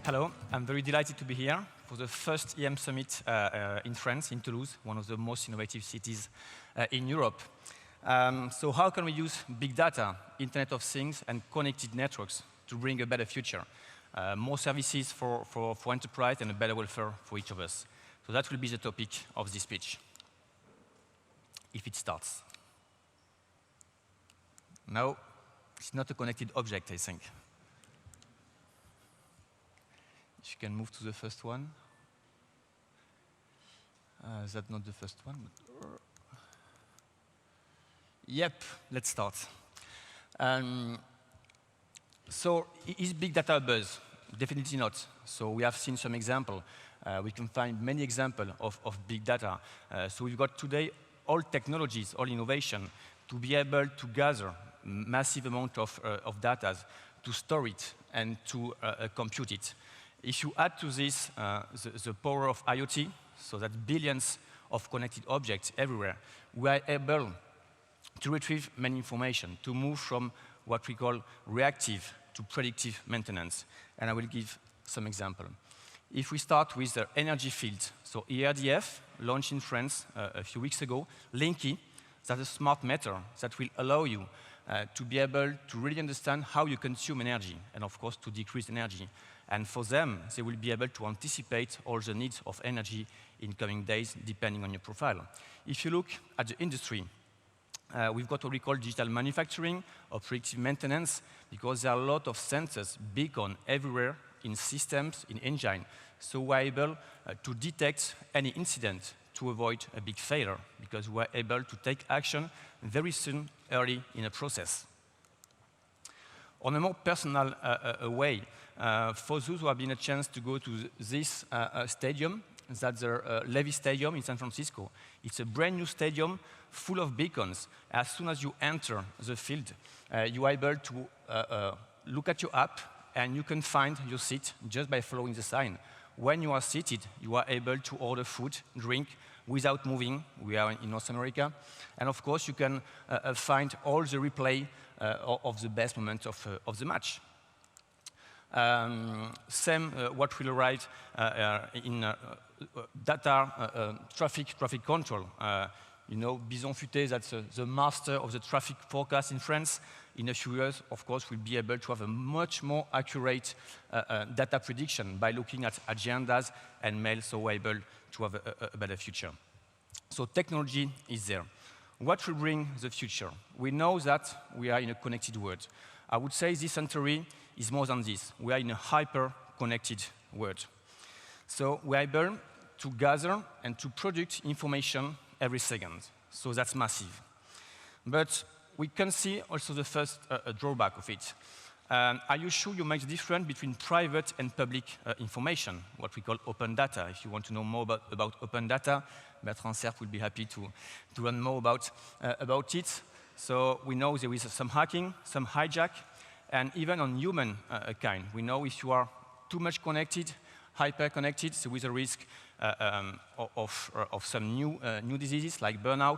Hello, I'm very delighted to be here for the first EM Summit in France, in Toulouse, one of the most innovative cities in Europe. So how can we use big data, Internet of Things, and connected networks to bring a better future? More services for enterprise and a better welfare for each of us. So that will be the topic of this speech, if it starts. No, it's not a connected object, I think. If you can move to the first one. That's not the first one. Yep, let's start. So is big data a buzz? Definitely not. So we have seen some example. We can find many examples of big data. So we've got today all technologies, all innovation, to be able to gather massive amount of data, to store it, and to compute it. If you add to this the power of IoT, so that billions of connected objects everywhere, we are able to retrieve many information, to move from what we call reactive to predictive maintenance. And I will give some example. If we start with the energy field, so ERDF, launched in France a few weeks ago, Linky, that's a smart meter that will allow you to be able to really understand how you consume energy, and of course, to decrease energy. And for them, they will be able to anticipate all the needs of energy in coming days, depending on your profile. If you look at the industry, we've got what we call digital manufacturing or predictive maintenance, because there are a lot of sensors, beacon everywhere in systems, in engine. So we're able to detect any incident to avoid a big failure, because we're able to take action very soon, early in a process. On a more personal way, for those who have been a chance to go to this stadium, that's the Levy Stadium in San Francisco. It's a brand new stadium full of beacons. As soon as you enter the field, you are able to look at your app, and you can find your seat just by following the sign. When you are seated, you are able to order food, drink, without moving. We are in North America. And of course, you can find all the replay of the best moment of the match. Same what will arrive in data traffic control. You know, Bison Futé, that's the master of the traffic forecast in France. In a few years, of course, we'll be able to have a much more accurate data prediction by looking at agendas and mail, so we're able to have a better future. So technology is there. What will bring the future? We know that we are in a connected world. I would say this century is more than this. We are in a hyper-connected world. So we are able to gather and to produce information every second. So that's massive. But we can see also the first drawback of it. Are you sure you make the difference between private and public information, what we call open data? If you want to know more about open data, Bertrand Cerf will be happy to learn more about it. So we know there is some hacking, some hijack, and even on human kind. We know if you are too much connected, hyper-connected, there is a risk of some new diseases like burnout,